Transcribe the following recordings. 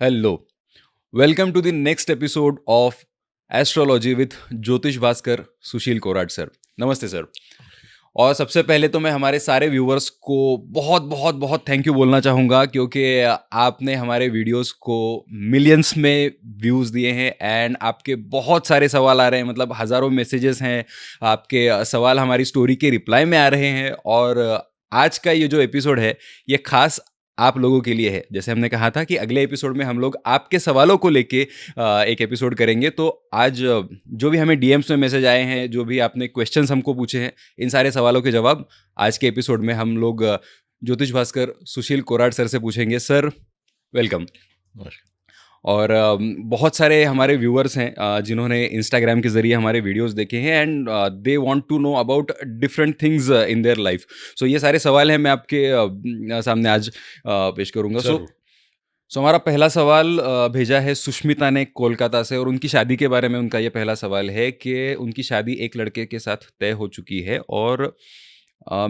Hello, welcome to the next episode of astrology with Jyotish Bhaskar Sushil Korat sir. नमस्ते sir. और सबसे पहले तो मैं हमारे सारे व्यूवर्स को बहुत बहुत बहुत थैंक यू बोलना चाहूँगा, क्योंकि आपने हमारे वीडियोस को मिलियंस में व्यूज़ दिए हैं एंड आपके बहुत सारे सवाल आ रहे हैं, मतलब हज़ारों मैसेजेस हैं। आपके सवाल हमारी स्टोरी के रिप्लाई में आ रहे हैं। और आज का ये जो एपिसोड है, ये खास आप लोगों के लिए है। जैसे हमने कहा था कि अगले एपिसोड में हम लोग आपके सवालों को लेके एक एपिसोड करेंगे। तो आज जो भी हमें डीएम्स में मैसेज आए हैं, जो भी आपने क्वेश्चंस हमको पूछे हैं, इन सारे सवालों के जवाब आज के एपिसोड में हम लोग ज्योतिष भास्कर सुशील कोराट सर से पूछेंगे। Sir, welcome. नमस्कार। और बहुत सारे हमारे व्यूअर्स हैं जिन्होंने इंस्टाग्राम के ज़रिए हमारे वीडियोस देखे हैं and they want to know about different things in their life. So ये सारे सवाल हैं, मैं आपके सामने आज पेश करूँगा। सो ज़रूर। हमारा पहला सवाल भेजा है सुष्मिता ने कोलकाता से, और उनकी शादी के बारे में उनका ये पहला सवाल है कि उनकी शादी एक लड़के के साथ तय हो चुकी है। और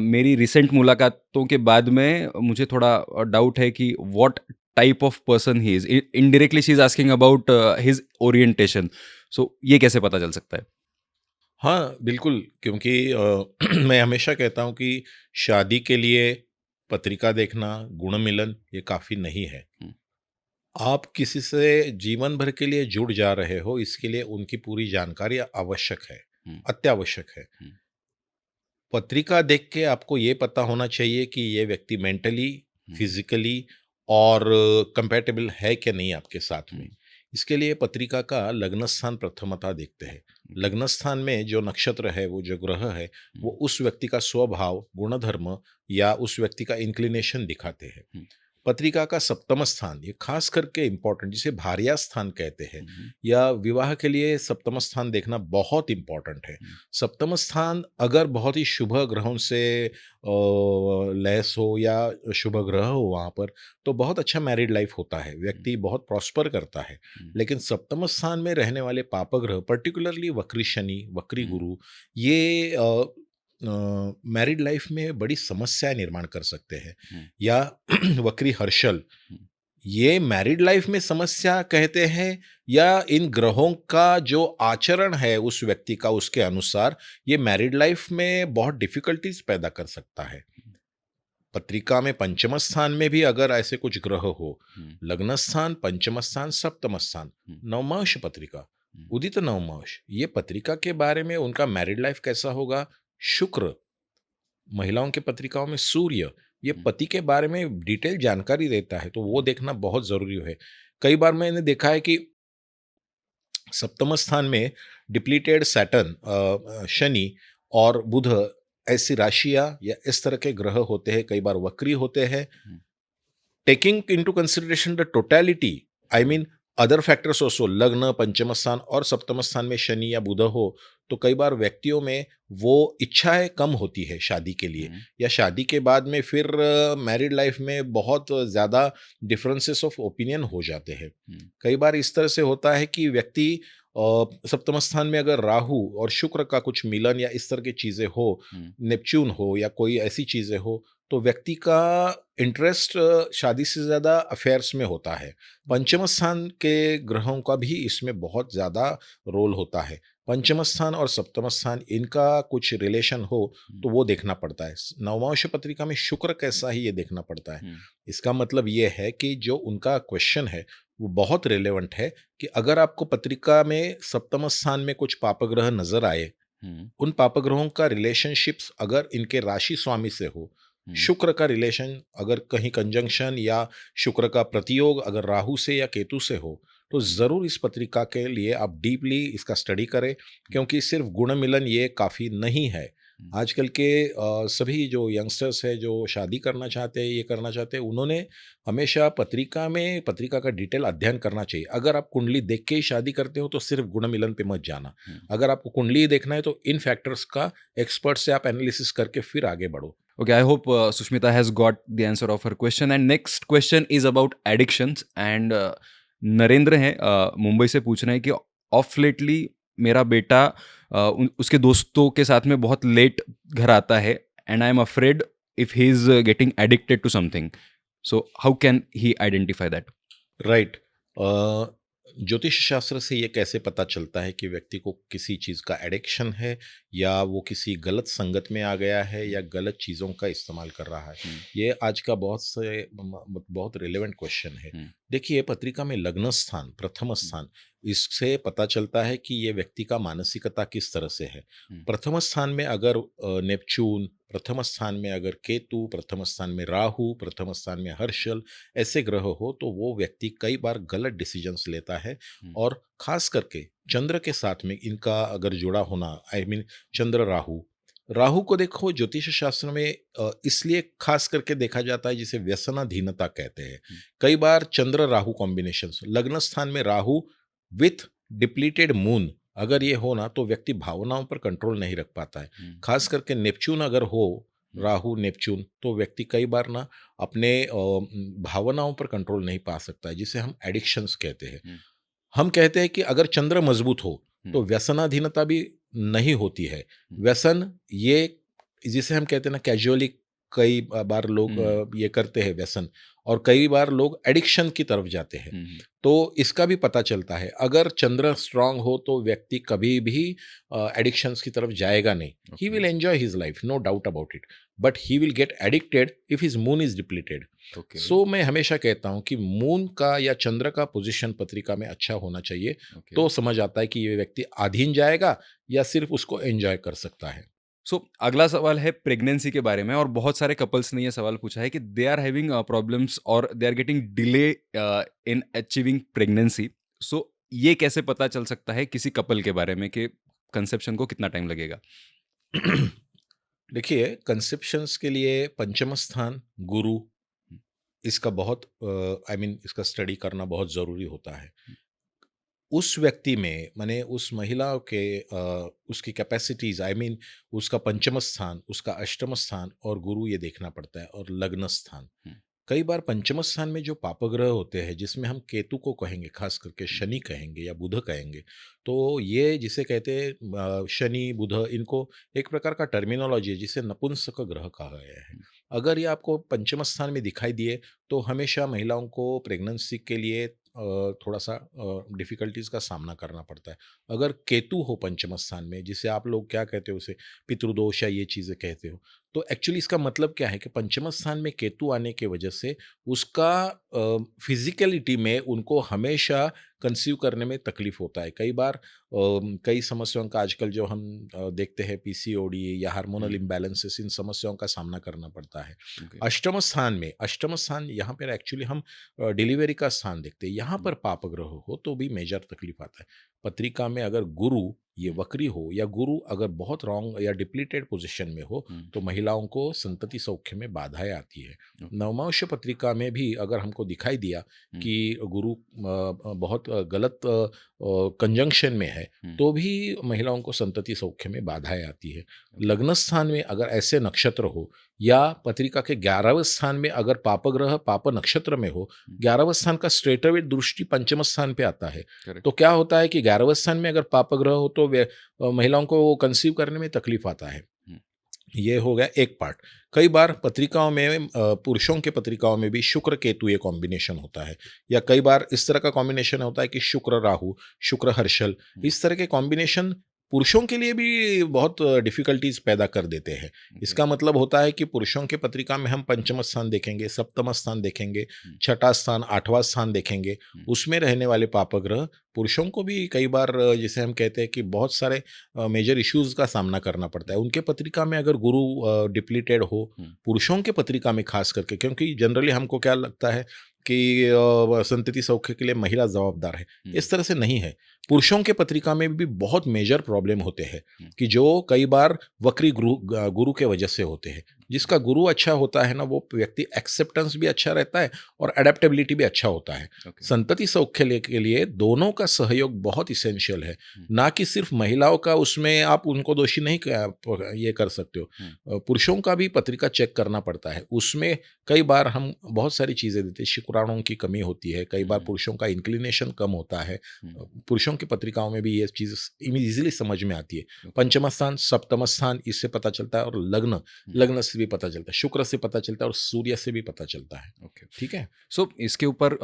मेरी रिसेंट मुलाकातों के बाद में मुझे थोड़ा डाउट है कि what type of person he is. Indirectly she is asking about his orientation. So ये कैसे पता चल सकता है? हाँ, बिल्कुल, क्योंकि मैं हमेशा कहता हूँ कि शादी के लिए पत्रिका देखना, गुण मिलन ये काफ़ी नहीं है। हम्म, आप किसी से जीवन भर के लिए जुड़ जा रहे हो, इसके लिए उनकी पूरी जानकारी आवश्यक है, हम्म, अत्यावश्यक है। हम्म, पत्रिका देख के आपको ये पता होना चाहिए कि ये व्यक्ति मेंटली, हम्म, फिज़िकली और कंपैटिबल है क्या नहीं आपके साथ में। हम्म, इसके लिए पत्रिका का लग्न स्थान प्रथमतः देखते हैं। okay, लग्न स्थान में जो नक्षत्र है, वो जो ग्रह है, वो हम्म, उस व्यक्ति का स्वभाव, गुणधर्म या उस व्यक्ति का इंक्लिनेशन दिखाते हैं। हम्म, पत्रिका का सप्तम स्थान ये खास करके इम्पोर्टेंट, जिसे भार्या स्थान कहते हैं, हम्म, या विवाह के लिए सप्तम स्थान देखना बहुत इम्पोर्टेंट है। हम्म, सप्तम स्थान अगर बहुत ही शुभ ग्रहों से लैस हो या शुभ ग्रह हो वहाँ पर, तो बहुत अच्छा मैरिड लाइफ होता है, व्यक्ति बहुत प्रॉस्पर करता है। हम्म, लेकिन सप्तम स्थान में रहने वाले पाप ग्रह, पर्टिकुलरली वक्री शनि, वक्री हम्म, गुरु, ये मैरिड लाइफ में बड़ी समस्याएं निर्माण कर सकते हैं। हम्म, या वक्री हर्षल, हम्म, ये मैरिड लाइफ में समस्या कहते हैं, या इन ग्रहों का जो आचरण है उस व्यक्ति का, उसके अनुसार ये मैरिड लाइफ में बहुत डिफिकल्टीज पैदा कर सकता है। पत्रिका में पंचम स्थान में भी अगर ऐसे कुछ ग्रह हो, हम्म, लग्न स्थान, पंचम स्थान, सप्तम स्थान, हम्म, नवमांश पत्रिका, हम्म, उदित नवमांश, ये पत्रिका के बारे में उनका मैरिड लाइफ कैसा होगा। शुक्र, महिलाओं की पत्रिकाओं में सूर्य, ये हम्म, पति के बारे में डिटेल जानकारी देता है, तो वो देखना बहुत ज़रूरी है। कई बार मैंने देखा है कि सप्तम स्थान में डिप्लीटेड सैटर्न, शनि और बुध, ऐसी राशियाँ या इस तरह के ग्रह होते हैं, कई बार वक्री होते हैं। Hmm, taking into consideration the totality, I hmm, mean other factors also, लग्न, पंचम स्थान और सप्तम स्थान में शनि या बुध हो, तो कई बार व्यक्तियों में वो इच्छाएं कम होती है शादी के लिए, हम्म, या शादी के बाद में फिर मैरिड लाइफ में बहुत ज़्यादा डिफरेंसेस ऑफ ओपिनियन हो जाते हैं। हम्म, कई बार इस तरह से होता है कि व्यक्ति सप्तम स्थान में अगर राहु और शुक्र का कुछ मिलन या इस तरह की चीज़ें हो, हम्म, नेपच्यून हो या कोई ऐसी चीज़ें हो, तो व्यक्ति का इंटरेस्ट शादी से ज़्यादा अफेयर्स में होता है। पंचम स्थान के ग्रहों का भी इसमें बहुत ज़्यादा रोल होता है। पंचम स्थान और सप्तम स्थान, इनका कुछ रिलेशन हो हम्म, तो वो देखना पड़ता है। नवमांश पत्रिका में शुक्र कैसा है ये देखना पड़ता है। हम्म, इसका मतलब ये है कि जो उनका क्वेश्चन है वो बहुत रिलेवेंट है, कि अगर आपको पत्रिका में सप्तम स्थान में कुछ पापग्रह नज़र आए, हम्म, उन पापग्रहों का रिलेशनशिप्स अगर इनके राशि स्वामी से हो, हम्म, शुक्र का रिलेशन अगर कहीं कंजंक्शन या शुक्र का प्रतियोग अगर राहु से या केतु से हो, तो हम्म, ज़रूर इस पत्रिका के लिए आप डीपली इसका स्टडी करें, क्योंकि सिर्फ गुण मिलन ये काफ़ी नहीं है। हम्म, आजकल के सभी जो यंगस्टर्स हैं जो शादी करना चाहते हैं, ये करना चाहते हैं, उन्होंने हमेशा पत्रिका का डिटेल अध्ययन करना चाहिए। अगर आप कुंडली देख के ही शादी करते हो तो सिर्फ गुण मिलन पे मत जाना। हम्म। अगर आपको कुंडली ही देखना है तो इन फैक्टर्स का एक्सपर्ट से आप एनालिसिस करके फिर आगे बढ़ो। Okay, I hope Sushmita has got the answer of her question. And next question is about addictions. And Narendra हैं, मुंबई से पूछ रहे हैं कि ऑफ लेटली मेरा बेटा उसके दोस्तों के साथ में बहुत लेट घर आता है, and I am afraid if he is getting addicted to something. So how can he identify that? Right. ज्योतिष शास्त्र से ये कैसे पता चलता है कि व्यक्ति को किसी चीज़ का एडिक्शन है या वो किसी गलत संगत में आ गया है या गलत चीज़ों का इस्तेमाल कर रहा है? ये आज का बहुत रिलेवेंट क्वेश्चन है। हुँ। देखिए, पत्रिका में लग्न स्थान, प्रथम स्थान, इससे पता चलता है कि ये व्यक्ति का मानसिकता किस तरह से है। हुँ। प्रथम स्थान में अगर नेपच्यून, प्रथम स्थान में अगर केतु, प्रथम स्थान में राहु, प्रथम स्थान में हर्षल, ऐसे ग्रह हो तो वो व्यक्ति कई बार गलत डिसीजंस लेता है। हुँ। और खास करके चंद्र के साथ में इनका अगर जुड़ा होना, आई मीन चंद्र राहु, राहु को देखो ज्योतिष शास्त्र में इसलिए खास करके देखा जाता है जिसे व्यसनाधीनता कहते हैं। हुँ। कई बार चंद्र राहु कॉम्बिनेशन, लग्न स्थान में राहु विथ डिप्लीटेड मून अगर ये हो ना तो व्यक्ति भावनाओं पर कंट्रोल नहीं रख पाता है। हुँ। खास करके नेपच्यून अगर हो, हुँ। राहु नेपच्यून, तो व्यक्ति कई बार ना अपने भावनाओं पर कंट्रोल नहीं पा सकता है, जिसे हम एडिक्शंस कहते हैं। हुँ। हम कहते हैं कि अगर चंद्र मजबूत हो हुँ। तो व्यसनाधीनता भी नहीं होती है। हुँ। व्यसन ये जिसे हम कहते हैं ना कैजुअली, कई बार लोग हुँ। ये करते हैं व्यसन, और कई बार लोग एडिक्शन की तरफ जाते हैं। हुँ। हुँ। तो इसका भी पता चलता है, अगर चंद्र स्ट्रांग हो तो व्यक्ति कभी भी एडिक्शंस की तरफ जाएगा नहीं। He okay. Will enjoy his life, no doubt about it, but he will get addicted if his moon is depleted. Okay. So मैं हमेशा कहता हूं कि मून का या चंद्र का पोजीशन पत्रिका में अच्छा होना चाहिए, ओके। तो समझ आता है कि ये व्यक्ति अधीन जाएगा या सिर्फ उसको एंजॉय कर सकता है। सो अगला सवाल है प्रेगनेंसी के बारे में, और बहुत सारे कपल्स ने ये सवाल पूछा है कि दे आर हैविंग प्रॉब्लम्स और they are getting delay in achieving pregnancy. So ये कैसे पता चल सकता है किसी कपल के बारे में कि कंसेप्शन को कितना टाइम लगेगा? देखिए, कंसेप्शंस के लिए पंचम स्थान गुरु, हुँ। इसका बहुत आई मीन इसका स्टडी करना बहुत ज़रूरी होता है। उस व्यक्ति में माने उस महिला के उसकी कैपेसिटीज़, आई मीन उसका पंचम स्थान, उसका अष्टम स्थान और गुरु ये देखना पड़ता है, और लग्न स्थान। हुँ। कई बार पंचम स्थान में जो पापग्रह होते हैं, जिसमें हम केतु को कहेंगे, खास करके शनि कहेंगे या बुध कहेंगे, तो ये जिसे कहते हैं शनि बुध, इनको एक प्रकार का टर्मिनोलॉजी है जिसे नपुंसक ग्रह कहा गया है। हुँ। अगर ये आपको पंचम स्थान में दिखाई दिए तो हमेशा महिलाओं को प्रेगनेंसी के लिए थोड़ा सा डिफिकल्टीज का सामना करना पड़ता है। अगर केतु हो पंचम स्थान में, जिसे आप लोग क्या कहते हो, उसे पितृदोष या ये चीज़ें कहते हो, तो एक्चुअली इसका मतलब क्या है कि पंचम स्थान में केतु आने की वजह से उसका फिजिकलिटी में उनको हमेशा कंसीव करने में तकलीफ होता है। कई बार कई समस्याओं का आजकल जो हम देखते हैं, पीसीओडी या हार्मोनल हुँ। इम्बैलेंसेस, इन समस्याओं का सामना करना पड़ता है। ओके। अष्टम स्थान में, अष्टम स्थान यहाँ पर एक्चुअली हम डिलीवरी का स्थान देखते हैं, यहाँ हुँ। पर पाप ग्रह हो तो भी मेजर तकलीफ आता है। पत्रिका में अगर गुरु ये हुँ। वक्री हो या गुरु अगर बहुत रॉन्ग या डिप्लीटेड पोजीशन में हो हुँ। तो महिलाओं को संतति सौख्य में बाधाएं आती है। ओके। नवमांश पत्रिका में भी अगर हमको दिखाई दिया हुँ। कि गुरु बहुत गलत कंजंक्शन में है, हुँ। तो भी महिलाओं को संतति सौख्य में बाधाएं आती है। ओके। लग्न स्थान में अगर ऐसे नक्षत्र हो या पत्रिका के 11वें स्थान में अगर पापग्रह पाप नक्षत्र में हो, हुँ। 11वें स्थान का स्ट्रेटअवे दृष्टि पंचम स्थान पे आता है, करेक्ट। तो क्या होता है कि 11वें स्थान में अगर पापग्रह हो तो महिलाओं को कंसीव करने में तकलीफ आता है। हुँ। ये हो गया एक पार्ट। कई बार पत्रिकाओं में पुरुषों के पत्रिकाओं में भी शुक्र केतु ये कॉम्बिनेशन होता है, या कई बार इस तरह का कॉम्बिनेशन होता है कि शुक्र राहु, शुक्र हर्षल, हुँ। इस तरह के कॉम्बिनेशन पुरुषों के लिए भी बहुत डिफिकल्टीज पैदा कर देते हैं। ओके। इसका मतलब होता है कि पुरुषों के पत्रिका में हम पंचम स्थान देखेंगे, सप्तम स्थान देखेंगे, हुँ। छठा स्थान, आठवां स्थान देखेंगे, हुँ। उसमें रहने वाले पापग्रह पुरुषों को भी कई बार जिसे हम कहते हैं कि बहुत सारे मेजर इश्यूज का सामना करना पड़ता है। उनके पत्रिका में अगर गुरु डिप्लीटेड हो, हुँ। पुरुषों के पत्रिका में खास करके, क्योंकि जनरली हमको क्या लगता है कि संतति सौख्य के लिए महिला जवाबदार है, हुँ। इस तरह से नहीं है। पुरुषों के पत्रिका में भी बहुत मेजर प्रॉब्लम होते हैं हुँ। कि जो कई बार वक्री गुरु के वजह से होते हैं। जिसका गुरु अच्छा होता है ना, वो व्यक्ति एक्सेप्टेंस भी अच्छा रहता है और अडेप्टेबिलिटी भी अच्छा होता है। ओके। संतति सौख्य के लिए दोनों का सहयोग बहुत इसेंशियल है, हुँ। ना कि सिर्फ महिलाओं का। उसमें आप उनको दोषी नहीं ये कर सकते हो, पुरुषों का भी पत्रिका चेक करना पड़ता है। उसमें कई बार हम बहुत सारी चीज़ें देते हैं, शुक्राणुओं की कमी होती है, कई बार हम्म, पुरुषों का इंक्लिनेशन कम होता है। हम्म, पुरुषों की पत्रिकाओं में भी ये चीज़ ईज़िली समझ में आती है। ओके, पंचम स्थान, सप्तम स्थान इससे पता चलता है, और लग्न, हम्म, लग्न से भी पता चलता है, शुक्र से पता चलता है और सूर्य से भी पता चलता है। ओके। ठीक है? सो इसके ऊपर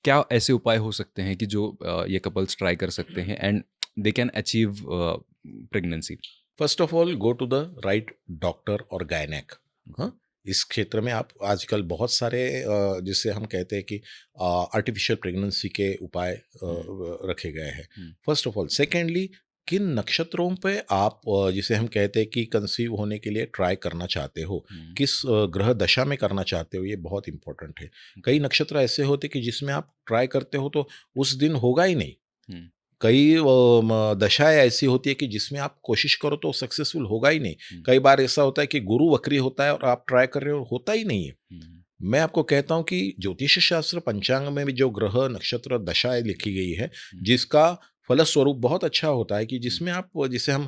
क्या ऐसे उपाय हो सकते हैं कि जो ये कपल्स ट्राई कर सकते हैं and they can achieve pregnancy? First of all go to the right doctor और गायनेक। हाँ, इस क्षेत्र में आप आजकल बहुत सारे जिसे हम कहते हैं कि आर्टिफिशियल प्रेगनेंसी के उपाय रखे गए हैं। हम्म, फर्स्ट ऑफ ऑल, सेकेंडली, किन नक्षत्रों पे आप जिसे हम कहते हैं कि कंसीव होने के लिए ट्राई करना चाहते हो, हम्म, किस ग्रह दशा में करना चाहते हो, ये बहुत इंपॉर्टेंट है। कई नक्षत्र ऐसे होते कि जिसमें आप ट्राई करते हो तो उस दिन होगा ही नहीं। हम्म, कई दशाएँ ऐसी होती है कि जिसमें आप कोशिश करो तो सक्सेसफुल होगा ही नहीं। हम्म, कई बार ऐसा होता है कि गुरु वक्री होता है और आप ट्राई कर रहे हो, होता ही नहीं है। हम्म, मैं आपको कहता हूँ कि ज्योतिष शास्त्र पंचांग में भी जो ग्रह, नक्षत्र, दशाएँ लिखी गई है, हम्म, जिसका फलस्वरूप बहुत अच्छा होता है कि हम्म, जिसमें आप, जिसे हम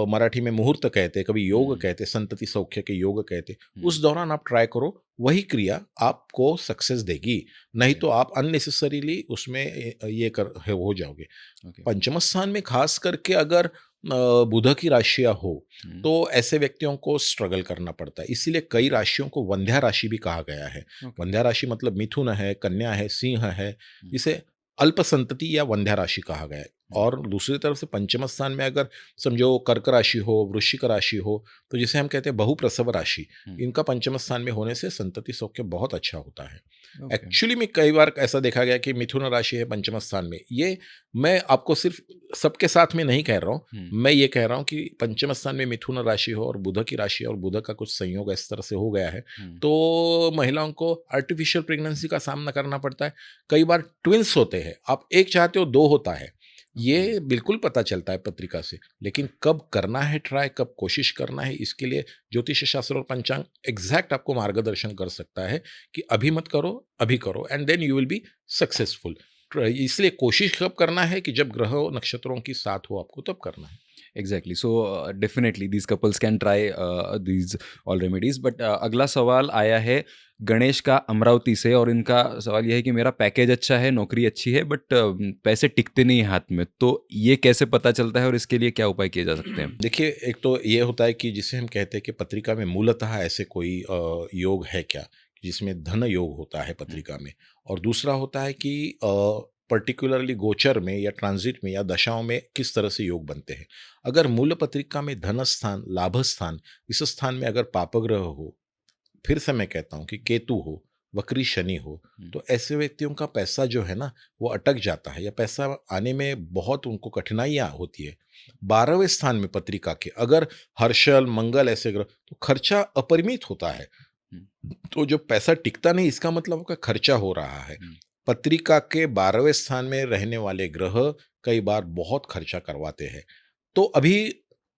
मराठी में मुहूर्त कहते हैं, कभी योग हम्म, कहते हैं, संतति सौख्य के योग कहते हैं, हम्म, उस दौरान आप ट्राई करो, वही क्रिया आपको सक्सेस देगी। नहीं ओके, तो आप अननेसेसरीली उसमें ये कर हो जाओगे। ओके, पंचम स्थान में खास करके अगर बुध की राशियाँ हो, हम्म, तो ऐसे व्यक्तियों को स्ट्रगल करना पड़ता है। इसीलिए कई राशियों को वंध्या राशि भी कहा गया है। ओके, वंध्या राशि मतलब मिथुन है, कन्या है, सिंह है, हम्म, इसे अल्प संतति या वंध्या राशि कहा गया है। हम्म, और दूसरी तरफ से पंचम स्थान में अगर समझो कर्क राशि हो, वृश्चिक राशि हो, तो जिसे हम कहते हैं बहुप्रसव राशि, हम्म, इनका पंचम स्थान में होने से संतति सौख्य बहुत अच्छा होता है। ओके, एक्चुअली में कई बार ऐसा देखा गया कि मिथुन राशि है पंचम स्थान में, ये मैं आपको सिर्फ सबके साथ में नहीं कह रहा हूँ, हम्म, मैं ये कह रहा हूँ कि पंचम स्थान में मिथुन राशि हो और बुध की राशि और बुध का कुछ संयोग इस तरह से हो गया है, हम्म, तो महिलाओं को आर्टिफिशियल प्रेगनेंसी का सामना करना पड़ता है। कई बार ट्विंस होते हैं, आप एक चाहते हो, दो होता है, ओके, ये बिल्कुल पता चलता है पत्रिका से। लेकिन कब करना है ट्राई, कब कोशिश करना है, इसके लिए ज्योतिष शास्त्र और पंचांग एग्जैक्ट आपको मार्गदर्शन कर सकता है कि अभी मत करो, अभी करो, and then you will be successful. इसलिए कोशिश कब करना है कि जब ग्रहों नक्षत्रों की साथ हो आपको, तब करना है। Exactly. So definitely these couples can try these all remedies, but अगला सवाल आया है गणेश का अमरावती से, और इनका सवाल यह है कि मेरा पैकेज अच्छा है, नौकरी अच्छी है, बट पैसे टिकते नहीं हैं हाथ में, तो ये कैसे पता चलता है और इसके लिए क्या उपाय किए जा सकते हैं? देखिए, एक तो ये होता है कि जिसे हम कहते हैं कि पत्रिका में मूलतः ऐसे कोई योग है क्या, जिसमें धन योग होता है हम्म, पत्रिका में। और दूसरा होता है कि पर्टिकुलरली गोचर में या ट्रांजिट में या दशाओं में किस तरह से योग बनते हैं। अगर मूल पत्रिका में धन स्थान, लाभ स्थान, इस स्थान में अगर पापग्रह हो, फिर से मैं कहता हूँ कि केतु हो, वक्री शनि हो, हम्म, तो ऐसे व्यक्तियों का पैसा जो है ना, वो अटक जाता है या पैसा आने में बहुत उनको कठिनाइयाँ होती है। 12वें स्थान में पत्रिका के अगर हर्षल, मंगल ऐसे ग्रह, तो खर्चा अपरिमित होता है। हम्म, तो जो पैसा टिकता नहीं, इसका मतलब आपका खर्चा हो रहा है। हम्म, पत्रिका के 12वें स्थान में रहने वाले ग्रह कई बार बहुत खर्चा करवाते हैं। तो अभी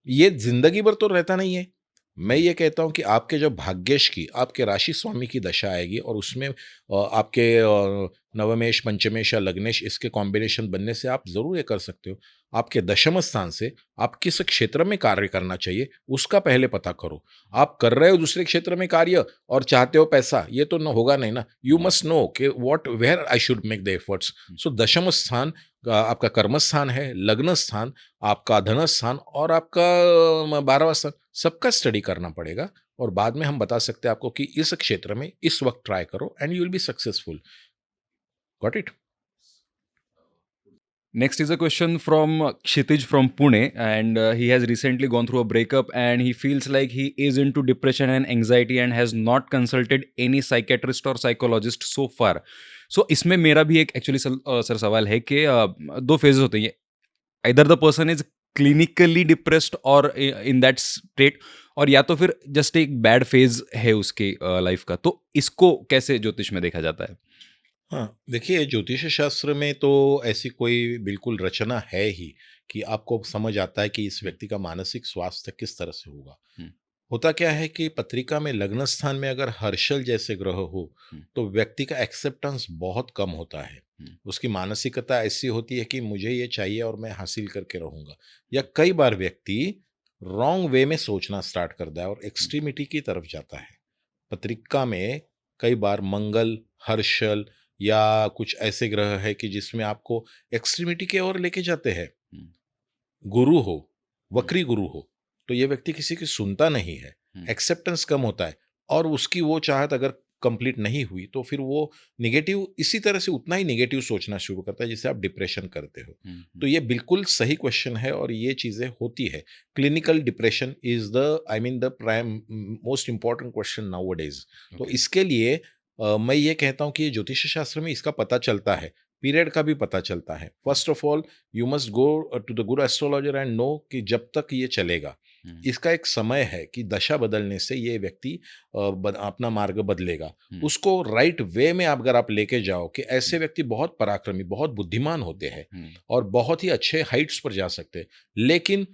ये ज़िंदगी भर तो रहता नहीं है। मैं हम्म, ये कहता हूँ कि आपके जब भाग्येश की, आपके राशि स्वामी की दशा आएगी और उसमें आपके नवमेश, पंचमेश या लग्नेश इसके कॉम्बिनेशन बनने से आप ज़रूर ये कर सकते हो। आपके दशम स्थान से आप किस क्षेत्र में कार्य करना चाहिए, उसका पहले पता करो। आप कर रहे हो दूसरे क्षेत्र में कार्य और चाहते हो पैसा, ये तो न होगा नहीं ना। यू हम्म, मस्ट नो कि what where I should make the efforts. Hmm, so दशम स्थान आपका कर्म स्थान है, लग्न स्थान, आपका धन स्थान और आपका 12वां स्थान, सबका स्टडी करना पड़ेगा और बाद में हम बता सकते हैं आपको कि इस क्षेत्र में इस वक्त ट्राई करो and you will be successful. Got it? Next is a question from Kshitij from Pune, and he has recently gone through a breakup, and he feels like he is into depression and anxiety and has not consulted any psychiatrist or psychologist so far. So इसमें मेरा भी एक actually sir सवाल है कि दो phases होते हैं, either the person is clinically depressed or in that state, और या तो फिर जस्ट एक बैड फेज है उसके लाइफ का, तो इसको कैसे ज्योतिष में देखा जाता है? हाँ, देखिए, ज्योतिष शास्त्र में तो ऐसी कोई बिल्कुल रचना है ही कि आपको समझ आता है कि इस व्यक्ति का मानसिक स्वास्थ्य किस तरह से होगा। हम्म, होता क्या है कि पत्रिका में लग्न स्थान में अगर हर्षल जैसे ग्रह हो, हम्म, तो व्यक्ति का एक्सेप्टेंस बहुत कम होता है। हम्म, उसकी मानसिकता ऐसी होती है कि मुझे ये चाहिए और मैं हासिल करके रहूँगा। या कई बार व्यक्ति रॉन्ग वे में सोचना स्टार्ट करता है और हम्म, एक्सट्रीमिटी की तरफ जाता है। पत्रिका में कई बार मंगल, हर्षल या कुछ ऐसे ग्रह है कि जिसमें आपको एक्सट्रीमिटी की ओर लेके जाते हैं, हुँ, गुरु हो, हुँ, वक्री गुरु हो, तो ये व्यक्ति किसी की सुनता नहीं है, हुँ, एक्सेप्टेंस कम होता है और उसकी वो चाहत अगर कंप्लीट नहीं हुई तो फिर वो नेगेटिव इसी तरह से उतना ही नेगेटिव सोचना शुरू करता है जिससे आप डिप्रेशन करते हो। हुँ, हुँ, तो ये बिल्कुल सही क्वेश्चन है और ये चीज़ें होती है। Clinical depression is the I mean the prime most important question nowadays. तो ओके। इसके लिए मैं ये कहता हूँ कि ज्योतिष शास्त्र में इसका पता चलता है, पीरियड का भी पता चलता है। Hmm, first of all you must go to the good astrologer and know कि जब तक ये चलेगा, हुँ, इसका एक समय है कि दशा बदलने से ये व्यक्ति अपना मार्ग बदलेगा। हुँ, उसको राइट वे में आप अगर आप लेके जाओ कि हुँ, ऐसे व्यक्ति बहुत पराक्रमी, बहुत बुद्धिमान होते हैं हुँ, और बहुत ही अच्छे हाइट्स पर जा सकते हैं। लेकिन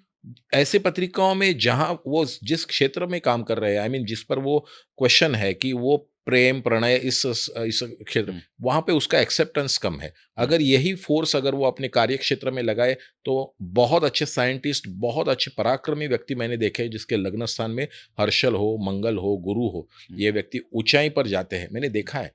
ऐसे पत्रिकाओं में जहाँ वो जिस क्षेत्र में काम कर रहे हैं, आई मीन जिस पर वो क्वेश्चन है कि वो प्रेम, प्रणय इस क्षेत्र, हुँ, वहाँ पे उसका एक्सेप्टेंस कम है। हुँ, अगर यही फ़ोर्स अगर वो अपने कार्य क्षेत्र में लगाए, तो बहुत अच्छे साइंटिस्ट, बहुत अच्छे पराक्रमी व्यक्ति मैंने देखे हैं जिसके लग्न स्थान में हर्षल हो, मंगल हो, गुरु हो, हुँ, ये व्यक्ति ऊँचाई पर जाते हैं, मैंने देखा है।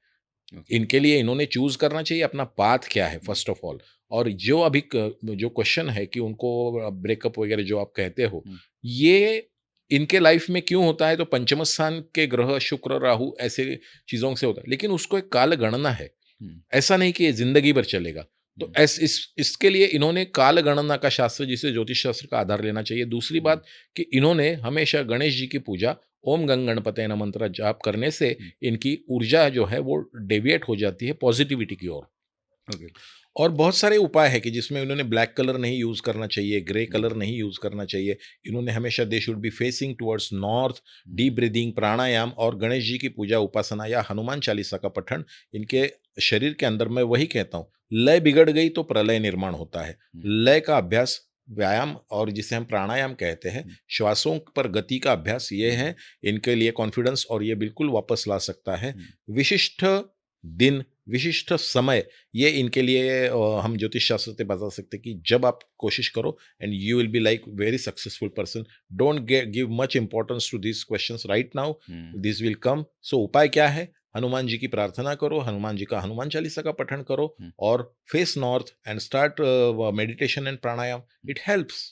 ओके। इनके लिए इन्होंने चूज़ करना चाहिए अपना पाथ क्या है हुँ, फर्स्ट ऑफ ऑल। और जो अभी जो क्वेश्चन है कि उनको ब्रेकअप वगैरह जो आप कहते हो, हुँ, ये इनके लाइफ में क्यों होता है? तो पंचम स्थान के ग्रह शुक्र, राहु ऐसे चीज़ों से होता है। लेकिन उसको एक काल गणना है। हुँ, ऐसा नहीं कि ये ज़िंदगी भर चलेगा। तो हुँ, ऐस इस इसके लिए इन्होंने काल गणना का शास्त्र जिसे ज्योतिष शास्त्र का आधार लेना चाहिए। दूसरी हुँ, बात कि इन्होंने हमेशा गणेश जी की पूजा ओम गं गणपतये नमः मंत्र जाप करने से हुँ, इनकी ऊर्जा जो है वो डेविएट हो जाती है पॉजिटिविटी की ओर। ओके। और बहुत सारे उपाय हैं कि जिसमें उन्होंने ब्लैक कलर नहीं यूज़ करना चाहिए, ग्रे हुँ, कलर नहीं यूज़ करना चाहिए। इन्होंने हमेशा they should be facing towards north, hmm, deep breathing, pranayama और गणेश जी की पूजा, उपासना या हनुमान चालीसा का पठन इनके शरीर के अंदर, मैं वही कहता हूँ, लय बिगड़ गई तो प्रलय निर्माण होता है। हुँ, लय का अभ्यास, व्यायाम और जिसे हम प्राणायाम कहते हैं, हुँ, श्वासों पर गति का अभ्यास ये हुँ, है इनके लिए कॉन्फिडेंस और ये बिल्कुल वापस ला सकता है। हुँ, विशिष्ट दिन, विशिष्ट समय ये इनके लिए हम ज्योतिष शास्त्र से बता सकते हैं कि जब आप कोशिश करो and you will be like very successful person. Don't give much importance to this questions right now, hmm, this will come. So उपाय क्या है? हनुमान जी की प्रार्थना करो, हनुमान जी का हनुमान चालीसा का पठन करो हुँ, और face north and start meditation and pranayama. Hmm. It helps.